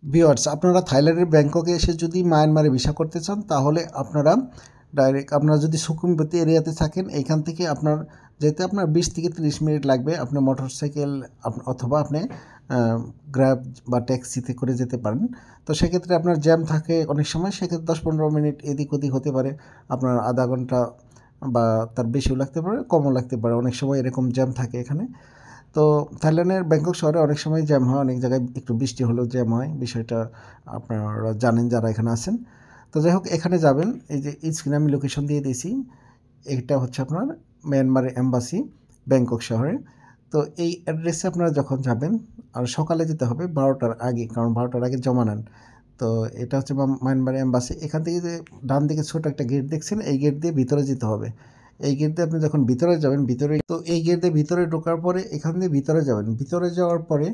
Viewers, আপনারা থাইল্যান্ডের ব্যাংককে এসে যদি মায়ানমারে ভিসা করতে চান তাহলে আপনারা ডাইরেক্ট, আপনারা যদি সুকুমবতী এরিয়াতে থাকেন এইখান থেকে আপনার যেতে আপনার 20 থেকে 30 মিনিট লাগবে। আপনি মোটরসাইকেল অথবা আপনি গ্র্যাব বা ট্যাক্সিতে করে যেতে পারেন। তো সেক্ষেত্রে আপনার জ্যাম থাকে অনেক সময়, সেক্ষেত্রে 10-15 মিনিট এদিক ওদিক হতে পারে, আপনার আধা ঘন্টা বা তার বেশিও লাগতে পারে, কমও লাগতে পারে। অনেক সময় এরকম জ্যাম থাকে এখানে। তো থাইল্যান্ডের ব্যাংকক শহরে অনেক সময় জ্যাম হয়, অনেক জায়গায় একটু বৃষ্টি হলেও জ্যাম হয়, বিষয়টা আপনারা জানেন যারা এখানে আছেন। তো যাই হোক, এখানে যাবেন, এই যে স্ক্রিনে আমি লোকেশন দিয়ে দিয়েছি, এটা হচ্ছে আপনার মিয়ানমারের এম্বাসি ব্যাংকক শহরে। তো এই অ্যাড্রেসে আপনারা যখন যাবেন, আর সকালে যেতে হবে 12টার আগে, কারণ 12টার আগে জমা নেন। তো এটা হচ্ছে মায়ানমারের এম্বাসি। এখান থেকে যে ডান দিকে ছোট একটা গেট দেখছেন, এই গেট দিয়ে ভিতরে যেতে হবে। এই গেট দিয়ে আপনি যখন ভিতরে যাবেন, ভিতরে তো এই গেট দিয়ে ভিতরে ঢোকার পরে এখান দিয়ে ভিতরে যাবেন। ভিতরে যাওয়ার পরে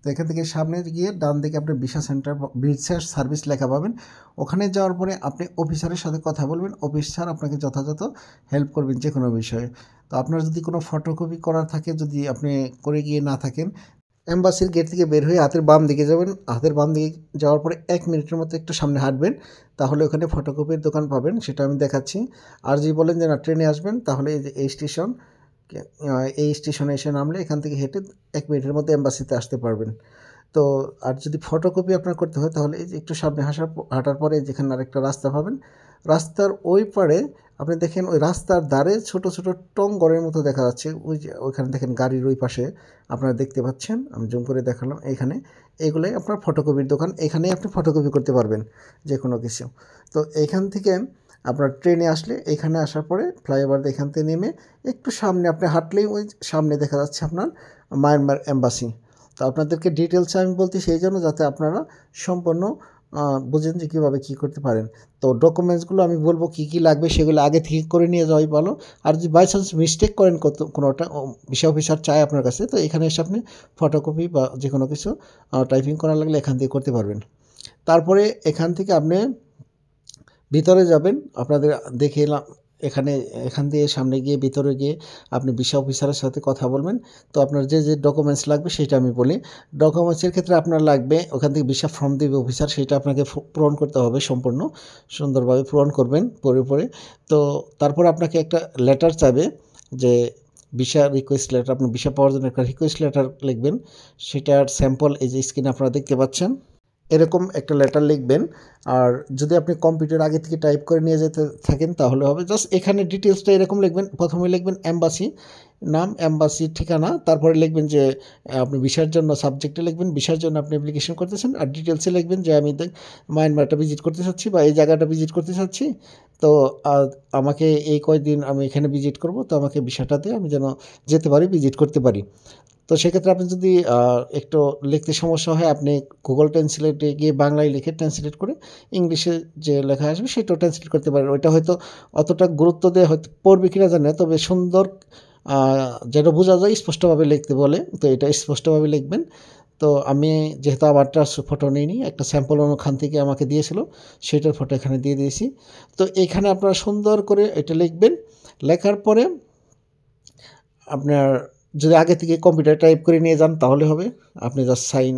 তো এখান থেকে সামনে গিয়ে ডান দিকে আপনি ভিসা সেন্টার, ভিসা সার্ভিস লেখা পাবেন। ওখানে যাওয়ার পরে আপনি অফিসারের সাথে কথা বলবেন, অফিসার আপনাকে যথাযথ হেল্প করবেন যে কোনো বিষয়ে। তো আপনার যদি কোনো ফটোকপি করার থাকে, যদি আপনি করে গিয়ে না থাকেন, এম্বাসির গেট থেকে বের হয়ে হাতের বাম দিকে যাবেন। হাতের বাম দিকে যাওয়ার পরে 1 মিনিটের মতো একটু সামনে হাঁটবেন, তাহলে ওখানে ফটোকপির দোকান পাবেন, সেটা আমি দেখাচ্ছি। আর যদি বলেন যে না ট্রেনে আসবেন, তাহলে এই যে এই স্টেশন, এই স্টেশনে এসে নামলে এখান থেকে হেঁটে 1 মিনিটের মধ্যে এম্বাসিতে আসতে পারবেন। তো আর যদি ফটোকপি আপনার করতে হয়, তাহলে এই যে একটু সামনে হাঁটার পরে যেখানে আরেকটা রাস্তা পাবেন, রাস্তার ওই পারে আপনি দেখেন ওই রাস্তার ধারে ছোট ছোট টং ঘরের মতো দেখা যাচ্ছে, ওই যে ওইখানে দেখেন গাড়ির ওই পাশে আপনারা দেখতে পাচ্ছেন, আমি জুম করে দেখালাম এইখানে। এগুলোই আপনার ফটোকপির দোকান, এখানেই আপনি ফটোকপি করতে পারবেন যে কোনো কিছু। তো এইখান থেকে আপনার ট্রেনে আসলে, এখানে আসার পরে ফ্লাইওভার এখান থেকে নেমে একটু সামনে আপনি হাঁটলেই ওই সামনে দেখা যাচ্ছে আপনার মায়ানমার এম্বাসি। তো আপনাদেরকে ডিটেলসে আমি বলছি সেই জন্য, যাতে আপনারা সম্পূর্ণ বুঝেন যে কীভাবে কী করতে পারেন। তো ডকুমেন্টসগুলো আমি বলবো কী কী লাগবে, সেগুলো আগে থেকে করে নিয়ে যাওয়াই ভালো। আর যদি বাই চান্স মিস্টেক করেন কোনোটা, ভিসা অফিসার চায় আপনার কাছে, তো এখানে এসে আপনি ফটোকপি বা যে কোনো কিছু টাইপিং করা লাগলে এখান থেকে করতে পারবেন। তারপরে এখান থেকে আপনি ভিতরে যাবেন, আপনাদের দেখে এলাম এখানে, এখান দিয়ে সামনে গিয়ে ভিতরে গিয়ে আপনি ভিসা অফিসারের সাথে কথা বলবেন। তো আপনার যে যে ডকুমেন্টস লাগবে সেটা আমি বলি। ডকুমেন্টসের ক্ষেত্রে আপনার লাগবে, ওখান থেকে ভিসা ফর্ম দেবে অফিসার, সেটা আপনাকে পূরণ করতে হবে, সম্পূর্ণ সুন্দরভাবে পূরণ করবেন পরে। তো তারপর আপনাকে একটা লেটার চাইবে, যে ভিসা রিকোয়েস্ট লেটার, আপনি ভিসা পাওয়ার জন্য একটা রিকোয়েস্ট লেটার লিখবেন। সেটার স্যাম্পল এই যে স্ক্রিনে আপনারা দেখতে পাচ্ছেন, এরকম একটা লেটার লিখবেন। আর যদি আপনি কম্পিউটার আগে থেকে টাইপ করে নিয়ে যেতে থাকেন তাহলে হবে, জাস্ট এখানে ডিটেলসটা এরকম লিখবেন। প্রথমে লিখবেন এম্বাসি নাম, এম্বাসির ঠিকানা, তারপরে লিখবেন যে আপনি ভিসার জন্য, সাবজেক্টে লিখবেন ভিসার জন্য আপনি অ্যাপ্লিকেশন করতেছেন, আর ডিটেলসে লিখবেন যে আমি মায়ানমারটা ভিজিট করতে চাচ্ছি বা এই জায়গাটা ভিজিট করতে চাচ্ছি। তো আমাকে এই কয়দিন আমি এখানে ভিজিট করব, তো আমাকে ভিসাটা দিয়ে আমি যেন যেতে পারি, ভিজিট করতে পারি। তো সেক্ষেত্রে আপনি যদি একটু লিখতে সমস্যা হয়, আপনি গুগল ট্রান্সলেটে গিয়ে বাংলায় লিখে ট্রান্সলেট করে ইংলিশে যে লেখা আসবে সেটাও ট্রান্সলেট করতে পারেন। ওইটা হয়তো অতটা গুরুত্ব দিয়ে হয়তো পড়বে কিনা জানি না, তবে সুন্দর যেটা বোঝা যায় স্পষ্টভাবে লিখতে বলে, তো এটা স্পষ্টভাবে লিখবেন। তো আমি যেহেতু আমারটা ফটো নিইনি, একটা স্যাম্পল ওখান থেকে আমাকে দিয়েছিল, সেটার ফটো এখানে দিয়ে দিয়েছি। তো এখানে আপনারা সুন্দর করে এটা লিখবেন। লেখার পরে আপনার যদি আগে থেকে কম্পিউটার টাইপ করে নিয়ে যান তাহলে হবে, আপনি জাস্ট সাইন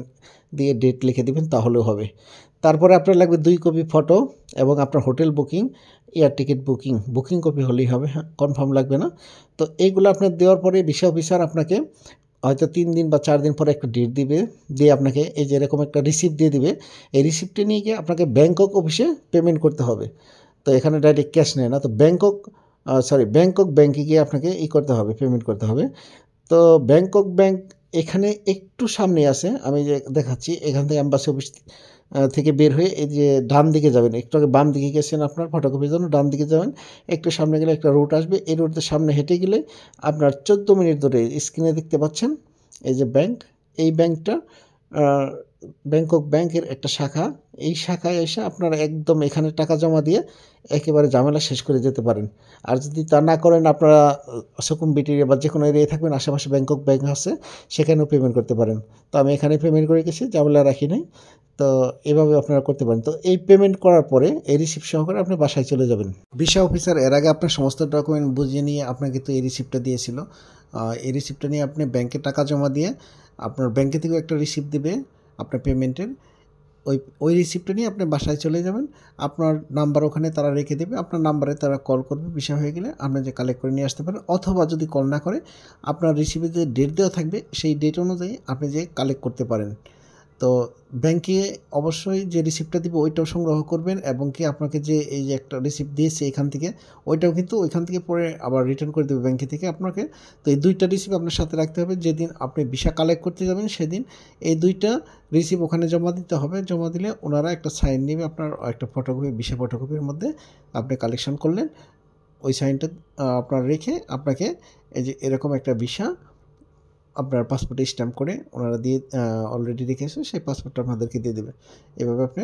দিয়ে ডেট লিখে দেবেন তাহলেও হবে। তারপরে আপনার লাগবে 2 কপি ফটো এবং আপনার hotel booking, air ticket booking copy হলেই হবে, হ্যাঁ, কনফার্ম লাগবে না। তো এইগুলো আপনার দেওয়ার পরে ভিসা অফিসার আপনাকে হয়তো 3 দিন বা 4 দিন পরে একটা ডেট দিবে, দিয়ে আপনাকে এই যে এরকম একটা রিসিপ্ট দিয়ে দিবে। এই রিসিপ্টে নিয়ে গিয়ে আপনাকে ব্যাংকক অফিসে পেমেন্ট করতে হবে। তো এখানে ডাইরেক্ট ক্যাশ নেয় না, তো ব্যাংকক ব্যাংকে গিয়ে আপনাকে করতে হবে, পেমেন্ট করতে হবে। তো ব্যাংকক ব্যাংক এখানে একটু সামনে আছে, আমি যে দেখাচ্ছি, এখান থেকে অ্যাম্বাসি অফিস থেকে বের হয়ে এই যে ডান দিকে যাবেন, একটু আগে বাম দিকে গেছেন আপনার ফটোকপির জন্য, ডান দিকে যাবেন, একটু সামনে গেলে একটা রুট আসবে, এই রুটের সামনে হেঁটে গেলে আপনার 14 মিনিট ধরে স্ক্রিনে দেখতে পাচ্ছেন এই যে ব্যাংক, এই ব্যাংকটা ব্যাংকক ব্যাংকের একটা শাখা। এই শাখায় এসে আপনারা একদম এখানে টাকা জমা দিয়ে একেবারে ঝামেলা শেষ করে যেতে পারেন। আর যদি তা না করেন, আপনারা সুকুমবিটি বা যে কোনো এরিয়ায় থাকবেন, আশেপাশে ব্যাংকক ব্যাংক আছে, সেখানেও পেমেন্ট করতে পারেন। তো আমি এখানে পেমেন্ট করে গেছি, ঝামেলা রাখি নাই। তো এভাবে আপনারা করতে পারেন। তো এই পেমেন্ট করার পরে এই রিসিপ্ট সহকারে আপনি বাসায় চলে যাবেন। ভিসা অফিসার এর আগে আপনার সমস্ত ডকুমেন্ট বুঝিয়ে নিয়ে আপনাকে তো এই রিসিপ্টটা দিয়েছিল, এই রিসিপ্টটা নিয়ে আপনি ব্যাংকে টাকা জমা দিয়ে আপনার ব্যাংকে থেকেও একটা রিসিপ্ট দেবে আপনার পেমেন্টের, ওই রিসিপ্টটা নিয়ে আপনি বাসায় চলে যাবেন। আপনার নাম্বার ওখানে তারা রেখে দেবে। আপনার নাম্বারে তারা কল করবে, ভিসা হয়ে গেলে আপনি যে কালেক্ট করে নিয়ে আসতে পারেন। অথবা যদি কল না করে আপনার রিসিপে যে ডেট দেওয়া থাকবে সেই ডেট অনুযায়ী আপনি যে কালেক্ট করতে পারেন। তো ব্যাংকে অবশ্যই যে রিসিপ্টটা দিবে ওইটাও সংগ্রহ করবেন, এবং কি আপনাকে যে এই যে একটা রিসিপ্ট দিয়েছে এখান থেকে, ওইটাও কিন্তু ওইখান থেকে পরে আবার রিটার্ন করে দেবে ব্যাংকে থেকে আপনাকে। তো এই 2টা রিসিপ্ট আপনার সাথে রাখতে হবে। যেদিন আপনি ভিসা কালেক্ট করতে যাবেন সেদিন এই 2টা রিসিপ্ট ওখানে জমা দিতে হবে। জমা দিলে ওনারা একটা সাইন নেবে আপনার, একটা ফটোকপি, ভিসা ফটোকপির মধ্যে আপনি কালেকশন করলেন। ওই সাইনটা আপনার রেখে আপনাকে এই যে এরকম একটা ভিসা আপনার পাসপোর্টে স্ট্যাম্প করে ওনারা দিয়ে অলরেডি রেখেছে, সেই পাসপোর্টটা আপনাদেরকে দিয়ে দেবে। এভাবে আপনি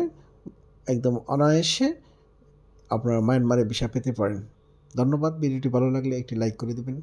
একদম অনায়াসে আপনার মায়ানমারে ভিসা পেতে পারেন। ধন্যবাদ। ভিডিওটি ভালো লাগলে একটি লাইক করে দেবেন।